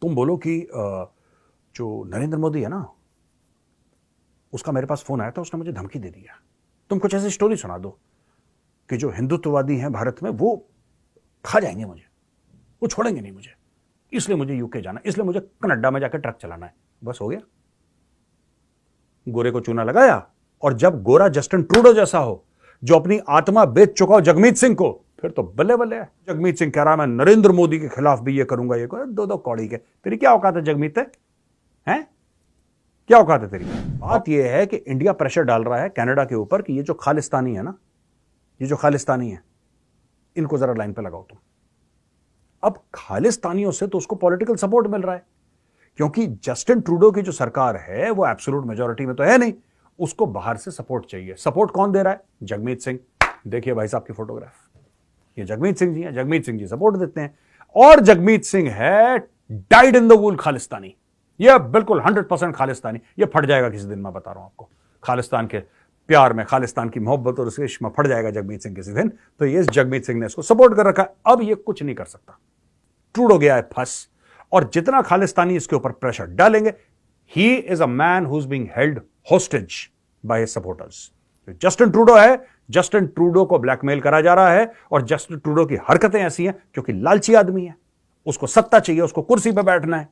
तुम बोलो कि जो नरेंद्र मोदी है ना, उसका मेरे पास फोन आया था, उसने मुझे धमकी दे दिया। तुम कुछ ऐसी स्टोरी सुना दो कि जो हिंदुत्ववादी हैं भारत में वो खा जाएंगे मुझे, वो छोड़ेंगे नहीं मुझे, इसलिए मुझे यूके जाना, इसलिए मुझे कनाडा में जाकर ट्रक चलाना है। बस हो गया, गोरे को चूना लगाया। और जब गोरा जस्टिन ट्रूडो जैसा हो, जो अपनी आत्मा बेच चुका हो जगमीत सिंह को, फिर तो बल्ले बल्ले है। जगमीत सिंह कह रहा मैं नरेंद्र मोदी के खिलाफ भी ये करूंगा, ये करूंगा। दो कौड़ी के, तेरी क्या औकात है जगमीत है? क्या औकात है तेरी? बात यह है कि इंडिया प्रेशर डाल रहा है कनाडा के ऊपर कि ये जो खालिस्तानी है ना, ये जो खालिस्तानी है, इनको जरा लाइन पे लगाओ तुम। अब खालिस्तानियों से तो उसको पॉलिटिकल सपोर्ट मिल रहा है, क्योंकि जस्टिन ट्रूडो की जो सरकार है वो एब्सोल्यूट मेजॉरिटी में तो है नहीं, उसको बाहर से सपोर्ट चाहिए। सपोर्ट कौन दे रहा है? जगमीत सिंह। देखिए भाई साहब की फोटोग्राफ, ये जगमीत सिंह जी हैं। जगमीत सिंह जी सपोर्ट देते हैं, और जगमीत सिंह है डाइड इन द वूल खालिस्तानी। ये बिल्कुल 100% खालिस्तानी। ये फट जाएगा किसी दिन, मैं बता रहा हूं आपको। खालिस्तान के प्यार में, खालिस्तान की मोहब्बत और उसके इश्क में फट जाएगा जगमीत सिंह किसी दिन। तो ये जगमीत सिंह ने इसको सपोर्ट कर रखा। अब ये कुछ नहीं कर सकता, ट्रूडो गया है फंस, और जितना खालिस्तानी इसके ऊपर प्रेशर डालेंगे, he is a man who is being held hostage by his supporters. Justin Trudeau है, जस्टिन ट्रूडो को ब्लैकमेल करा जा रहा है, और जस्टिन ट्रूडो की हरकतें ऐसी हैं क्योंकि लालची आदमी है, उसको सत्ता चाहिए, उसको कुर्सी पर बैठना है।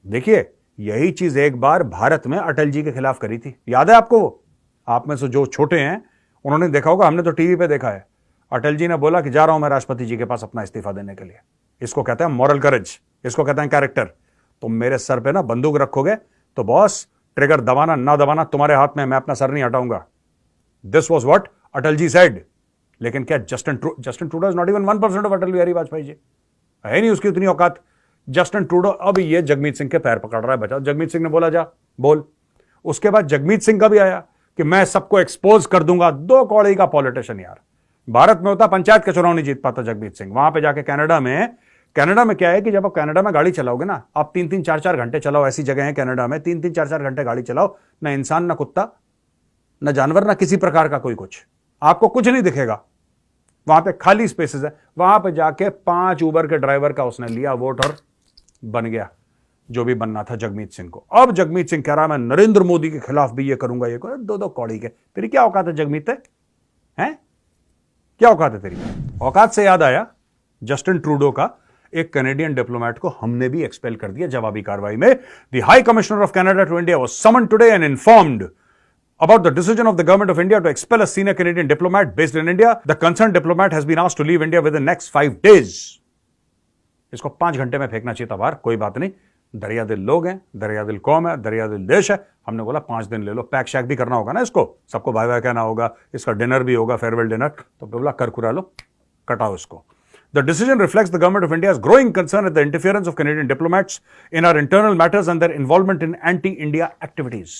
देखिए, यही चीज एक बार भारत में अटल जी के खिलाफ करी थी, याद है आपको? वो आप में से जो छोटे हैं उन्होंने देखा होगा, हमने तो टीवी पे देखा है। अटल जी ने बोला कि जा रहा हूं मैं राष्ट्रपति जी के पास अपना इस्तीफा देने के लिए। इसको कहते हैं मॉरल करेज, इसको कहते हैं कैरेक्टर। तुम मेरे सर पे ना बंदूक रखोगे तो बॉस, ट्रिगर दबाना ना दबाना तुम्हारे हाथ में, मैं अपना सर नहीं हटाऊंगा। This was what Atal ji said. लेकिन क्या Justin Trudeau is not even 1% of Atal Bihari Vajpayee ji, है नहीं उसकी उतनी औकात। जस्टिन ट्रूडो अब ये जगमीत सिंह के पैर पकड़ रहा है। बचा, जगमीत सिंह ने बोला जा बोल। उसके बाद जगमीत सिंह का भी आया कि मैं सबको एक्सपोज कर दूंगा। दो कौड़ी का पॉलिटिशियन यार। भारत में होता पंचायत के चुनाव नहीं जीत पाता जगमीत सिंह, वहां पे जाके कनाडा में क्या है कि जब आप कनाडा में गाड़ी चलाओगे ना, आप 3-3, 4-4 घंटे चलाओ। ऐसी जगह है कनाडा में 3-3, 4-4 घंटे गाड़ी चलाओ, ना इंसान, ना कुत्ता, ना जानवर, ना किसी प्रकार का कोई कुछ, आपको कुछ नहीं दिखेगा। वहां पे खाली स्पेसेस है। वहां पे जाके 5 उबर के ड्राइवर का उसने लिया वोट और बन गया जो भी बनना था जगमीत सिंह को। अब जगमीत सिंह कह रहा मैं नरेंद्र मोदी के खिलाफ भी ये करूंगा, ये करूंगा। दो कौड़ी के, तेरी क्या औकात है जगमीत है? क्या औकात है तेरी? औकात से याद आया, जस्टिन ट्रूडो का एक कैनेडियन डिप्लोमेट को हमने भी एक्सपेल कर दिया जवाबी कार्रवाई में। The high commissioner of Canada to India was summoned today and informed about the decision of the government of India to expel a senior Canadian diplomat based in India. The concerned diplomat has been asked to leave India within the next 5 days. इसको 5 घंटे में फेंकना चाहिए था बाहर, कोई बात नहीं। दरिया दिल लोग हैं, दरिया दिल कौम है, दरिया दिल देश है। हमने बोला 5 दिन ले लो, पैक शैक भी करना होगा ना इसको, सबको बाय बाय कहना होगा, इसका डिनर भी होगा, फेयरवेल डिनर। तो बोला कर कुरा लो, कटाओ इसको। The decision reflects the government of India's growing concern at the interference of Canadian diplomats in our internal matters and their involvement in anti-India activities.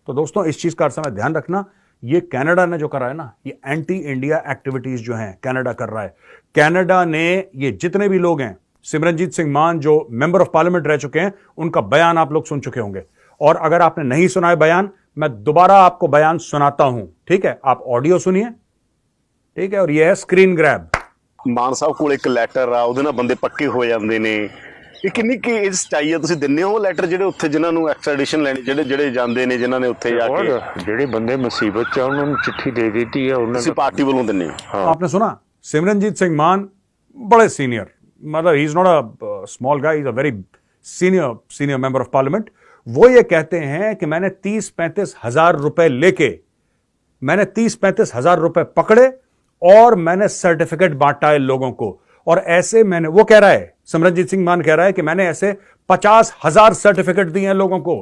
तो दोस्तों, इस चीज का समय ध्यान रखना, ये कनाडा ने जो करा है ना, ये एंटी इंडिया एक्टिविटीज जो हैं कनाडा कर रहा है। कनाडा ने, ये जितने भी लोग हैं, सिमरनजीत सिंह मान जो मेंबर ऑफ पार्लियामेंट रह चुके हैं, उनका बयान आप लोग सुन चुके होंगे। और अगर आपने नहीं सुना है बयान, मैं दोबारा आपको बयान सुनाता हूं, ठीक है? आप ऑडियो सुनिए, ठीक है? और ये है स्क्रीन ग्रैब। मान साहब को एक ਲੈਟਰ ਆ, ਉਹਦੇ ਨਾਲ ਬੰਦੇ ਪੱਕੇ ਹੋ ਜਾਂਦੇ ਨੇ। ਇਹ ਕਿੰਨੀ ਕੀ ਏਜ ਚਾਹੀਏ? ਤੁਸੀਂ ਦਿੰਦੇ ਹੋ ਲੈਟਰ ਜਿਹੜੇ ਉੱਥੇ ਜਿਨ੍ਹਾਂ ਨੂੰ ਐਕਸਟ੍ਰੈਡੀਸ਼ਨ ਲੈਣੀ, ਜਿਹੜੇ ਜਾਂਦੇ ਨੇ, ਜਿਨ੍ਹਾਂ ਨੇ ਉੱਥੇ ਜਾ ਕੇ, ਜਿਹੜੇ ਬੰਦੇ ਮੁਸੀਬਤ ਚ ਉਹਨਾਂ ਨੂੰ ਚਿੱਠੀ ਦੇ ਦਿੱਤੀ ਹੈ, ਉਹਨਾਂ ਤੁਸੀਂ ਪਾਰਟੀ ਵੱਲੋਂ ਦਿੰਦੇ ਹੋ? आपने सुना? सिमरनजीत सिंह मान बड़े सीनियर, मतलब he is not a small guy, is a very senior member of parliament. वो ये कहते हैं कि मैंने 30-35 हजार रुपए लेके, मैंने 30-35 हजार रुपए पकड़े और मैंने सर्टिफिकेट बांटा है लोगों को। और ऐसे मैंने, वो कह रहा है, सिमरनजीत सिंह मान कह रहा है कि मैंने ऐसे 50,000 सर्टिफिकेट दिए हैं लोगों को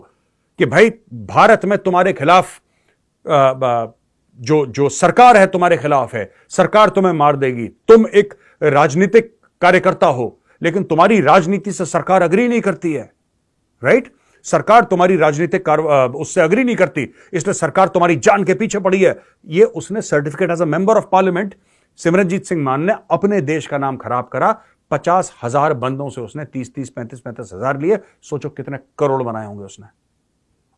कि भाई भारत में तुम्हारे खिलाफ जो सरकार है तुम्हारे खिलाफ है, सरकार तुम्हें मार देगी। तुम एक राजनीतिक कार्यकर्ता हो, लेकिन तुम्हारी राजनीति से सरकार अग्री नहीं करती है, राइट? सरकार तुम्हारी राजनीतिक उससे अग्री नहीं करती, इसलिए सरकार तुम्हारी जान के पीछे पड़ी है। ये उसने certificate as a member of parliament, Simranjit Singh Mann ने अपने देश का नाम खराब करा। 50,000 बंदों से उसने 30-30, 35-35 हजार लिए। सोचो कितने करोड़ बनाए होंगे उसने।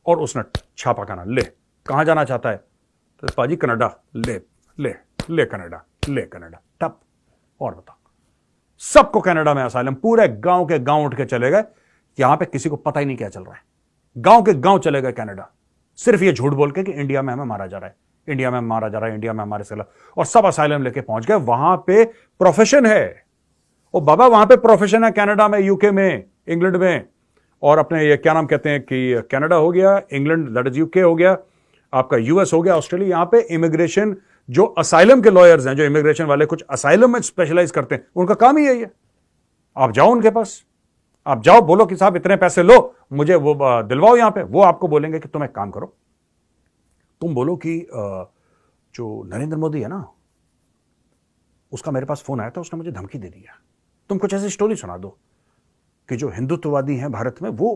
और उसने छापा खाना, ले कहां जाना चाहता है? तो पाजी कनाडा, ले ले ले कनाडा, ले कनाडा, टप। और बताओ, सबको कनाडा में असाइलम, पूरे गांव के गांव उठ के चले गए। यहां पे किसी को पता ही नहीं क्या चल रहा है, गांव के गांव चले गए कनाडा, सिर्फ ये झूठ बोल के कि इंडिया में हमें मारा जा रहा है, इंडिया में मारा जा रहा है, इंडिया में हमारे खिलाफ, और सब असाइलम लेके पहुंच गए। वहां पे प्रोफेशन है, ओ बाबा वहां पे प्रोफेशन है कनाडा में, यूके में, इंग्लैंड में, और अपने ये क्या नाम कहते हैं कि कनाडा हो गया, इंग्लैंड दैट इज यूके हो गया, आपका यूएस हो गया, ऑस्ट्रेलिया, यहां पे इमिग्रेशन जो असाइलम के लॉयर्स हैं, जो इमिग्रेशन वाले कुछ असाइलम में स्पेशलाइज करते हैं, उनका काम ही यही है। आप जाओ उनके पास, आप जाओ, बोलो कि साहब इतने पैसे लो, मुझे वो दिलवाओ यहां पे, वो आपको बोलेंगे कि तुम एक काम करो, तुम बोलो कि जो नरेंद्र मोदी है ना, उसका मेरे पास फोन आया था, उसने मुझे धमकी दे दिया, तुम कुछ ऐसी स्टोरी सुना दो कि जो हिंदुत्ववादी हैं भारत में वो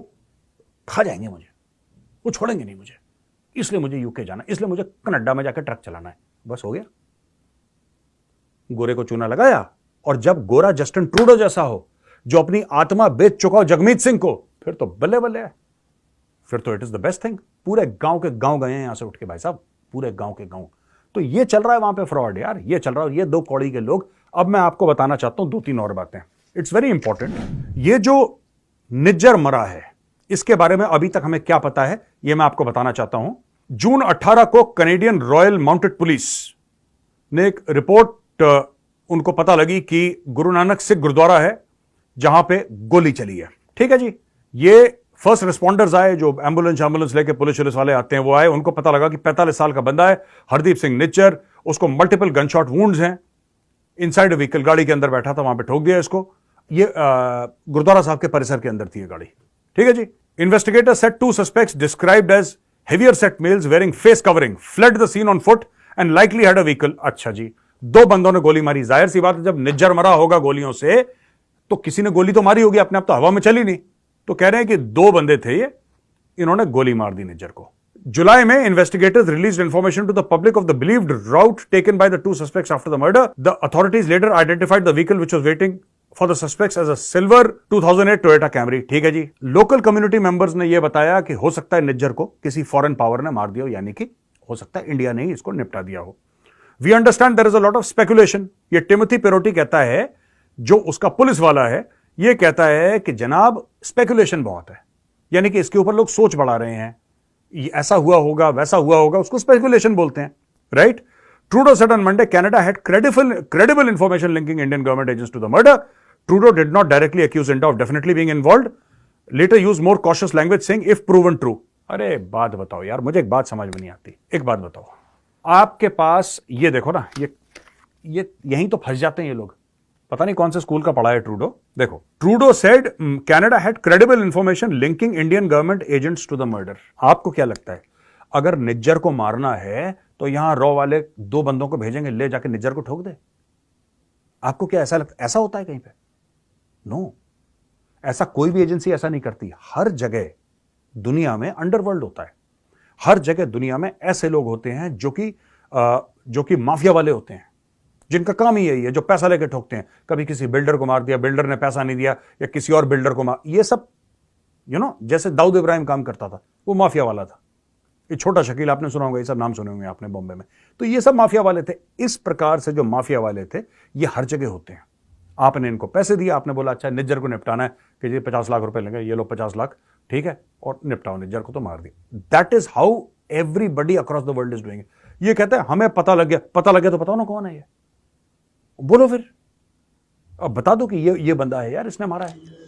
खा जाएंगे मुझे, वो छोड़ेंगे नहीं मुझे, इसलिए मुझे यूके जाना, इसलिए मुझे कनाडा में जाकर ट्रक चलाना है। बस हो गया, गोरे को चूना लगाया। और जब गोरा जस्टिन ट्रूडो जैसा हो, जो अपनी आत्मा बेच चुका हो जगमीत सिंह को, फिर तो बल्ले बल्ले है, फिर तो it is the best thing. पूरे गांव के गांव गए हैं यहां से उठ के भाई साहब, पूरे गांव के गांव। तो ये चल रहा है वहां पे फ्रॉड यार, ये चल रहा है, ये दो कौड़ी के लोग। अब मैं आपको बताना चाहता हूं 2-3 और बातें, इट्स वेरी इंपॉर्टेंट। ये जो निज्जर मरा है, इसके बारे में अभी तक हमें क्या पता है, ये मैं आपको बताना चाहता हूं। जून 18 को कनेडियन रॉयल माउंटेड पुलिस ने एक रिपोर्ट, उनको पता लगी कि गुरु नानक सिख गुरुद्वारा है जहां पे गोली चली है। ठीक है जी, ये फर्स्ट रिस्पॉन्डर्स आए, जो एम्बुलेंस लेके पुलिस वाले आते हैं, वो आए, उनको पता लगा कि 45 साल का बंदा है, हरदीप सिंह निज्जर, उसको मल्टीपल गनशॉट वुंड्स हैं, इनसाइड व्हीकल, गाड़ी के अंदर बैठा था, वहां पे ठोक दिया इसको। ये गुरुद्वारा साहब के परिसर के अंदर थी ये गाड़ी। ठीक है जी। Investigator said 2 suspects described as heavier set males wearing face covering fled the scene on foot and likely had a vehicle. अच्छा जी, 2 बंदों ने गोली मारी। जाहिर सी बात है, जब निज्जर मरा होगा गोलियों से, तो किसी ने गोली तो मारी होगी, अपने आप तो हवा में चली नहीं। तो कह रहे हैं कि 2 बंदे थे ये, इन्होंने गोली मार दी निज्जर को। जुलाई में investigators released information to the public of the believed route taken by the 2 suspects after the murder. The authorities later identified the vehicle which was waiting for the suspects as a silver 2008 Toyota Camry. ठीक है जी। Local community members ने यह बताया कि हो सकता है निज्जर को किसी फॉरेन पावर ने मार दिया हो, यानी कि हो सकता है इंडिया ने ही इसको निपटा दिया हो। We understand there is a lot of speculation. ये टिमोथी पेरोटी कहता है, जो उसका पुलिस वाला है, ये कहता है कि जनाब स्पेकुलेशन बहुत है, यानी कि इसके ऊपर लोग सोच बढ़ा रहे हैं, ये ऐसा हुआ होगा, वैसा हुआ होगा, उसको स्पेकुलेशन बोलते हैं, right. Trudeau said on Monday Canada had credible information linking Indian government agents to the murder. Trudeau did not directly accuse India of definitely being involved. Later used more cautious language saying if proven true. अरे बात बताओ यार, मुझे एक बात समझ में नहीं आती। एक बात बताओ, आपके पास ये देखो ना, ये यहीं तो फंस जाते हैं ये लोग। पता नहीं कौन से स्कूल का पढ़ा है ट्रूडो। देखो, Trudeau said Canada had credible information linking Indian government agents to the murder. आपको क्या लगता है, अगर निज्जर को मारना है तो यहां रॉ वाले 2 बंदों को भेजेंगे, ले जाके निज्जर को ठोक दे? आपको क्या ऐसा लगता, ऐसा होता है कहीं पे? नो, ऐसा कोई भी एजेंसी ऐसा नहीं करती। हर जगह दुनिया में अंडरवर्ल्ड होता है, हर जगह दुनिया में ऐसे लोग होते हैं जो कि माफिया वाले होते हैं, जिनका काम ही यही है, जो पैसा लेके ठोकते हैं। कभी किसी बिल्डर को मार दिया, बिल्डर ने पैसा नहीं दिया, या किसी और बिल्डर को मार, ये सब जैसे दाऊद इब्राहिम काम करता था, वो माफिया वाला था। ये छोटा शकील आपने सुना होगा, ये सब नाम सुने होंगे आपने बॉम्बे में। तो ये सब माफिया वाले थे। इस प्रकार से जो माफिया वाले थे, ये हर जगह होते हैं। आपने इनको पैसे दिया, आपने बोला अच्छा निज्जर को निपटाना है कि जी 50 लाख रुपए लेंगे, ये लो 50 लाख, ठीक है, और निपटाओ, निज्जर को तो मार दिया। That is how everybody across the world is doing. ये कहते हैं हमें पता लग गया तो बताओ ना कौन है ये, बोलो फिर, अब बता दो कि ये बंदा है यार, इसने मारा है।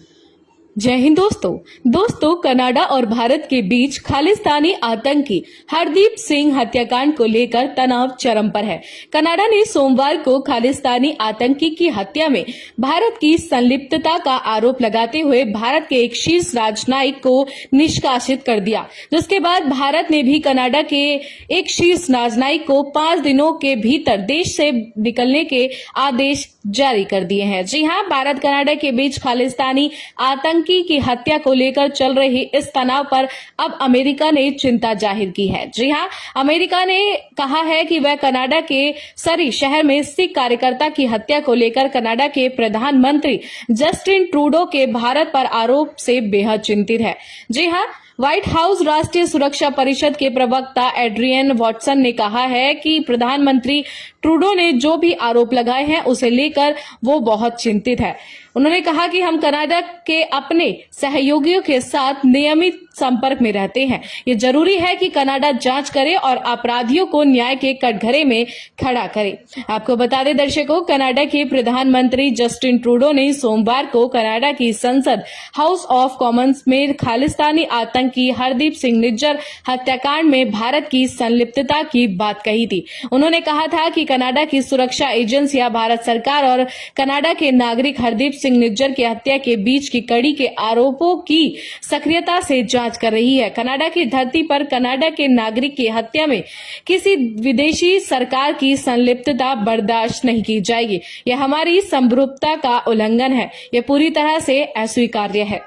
जय हिंद दोस्तों, कनाडा और भारत के बीच खालिस्तानी आतंकी हरदीप सिंह हत्याकांड को लेकर तनाव चरम पर है। कनाडा ने सोमवार को खालिस्तानी आतंकी की हत्या में भारत की संलिप्तता का आरोप लगाते हुए भारत के एक शीर्ष राजनयिक को निष्कासित कर दिया, जिसके बाद भारत ने भी कनाडा के एक शीर्ष राजनयिक को 5 दिनों के भीतर देश से निकलने के आदेश जारी कर दिए हैं। जी हां, भारत कनाडा के बीच खालिस्तानी आतंकी की हत्या को लेकर चल रही इस तनाव पर अब अमेरिका ने चिंता जाहिर की है। जी हां, अमेरिका ने कहा है कि वह कनाडा के सरी शहर में सिख कार्यकर्ता की हत्या को लेकर कनाडा के प्रधानमंत्री जस्टिन ट्रूडो के भारत पर आरोप से बेहद चिंतित है। जी हां, व्हाइट हाउस राष्ट्रीय सुरक्षा परिषद के प्रवक्ता एड्रियन वॉटसन ने कहा है कि प्रधानमंत्री ट्रूडो ने जो भी आरोप लगाए हैं उसे लेकर वो बहुत चिंतित है। उन्होंने कहा कि हम कनाडा के अपने सहयोगियों के साथ नियमित संपर्क में रहते हैं। ये जरूरी है कि कनाडा जांच करे और अपराधियों को न्याय के कटघरे में खड़ा करे। आपको बता दें दर्शकों, कनाडा के प्रधानमंत्री जस्टिन ट्रूडो ने सोमवार को कनाडा की संसद हाउस ऑफ कॉमन्स में खालिस्तानी आतंकी हरदीप सिंह निज्जर हत्याकांड में भारत की संलिप्तता की बात कही थी। उन्होंने कहा था कि कनाडा की सुरक्षा एजेंसियां भारत सरकार और कनाडा के नागरिक हरदीप सिंह निज्जर की हत्या के बीच की कड़ी के आरोपों की सक्रियता से जांच कर रही है। कनाडा की धरती पर कनाडा के नागरिक की हत्या में किसी विदेशी सरकार की संलिप्तता बर्दाश्त नहीं की जाएगी। यह हमारी संप्रभुता का उल्लंघन है। यह पूरी तरह से अस्वीकार्य है।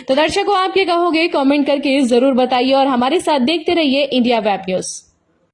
तो दर्शकों, आप क्या कहोगे कमेंट करके जरूर बताइए और हमारे साथ देखते रहिए इंडिया वेब न्यूज।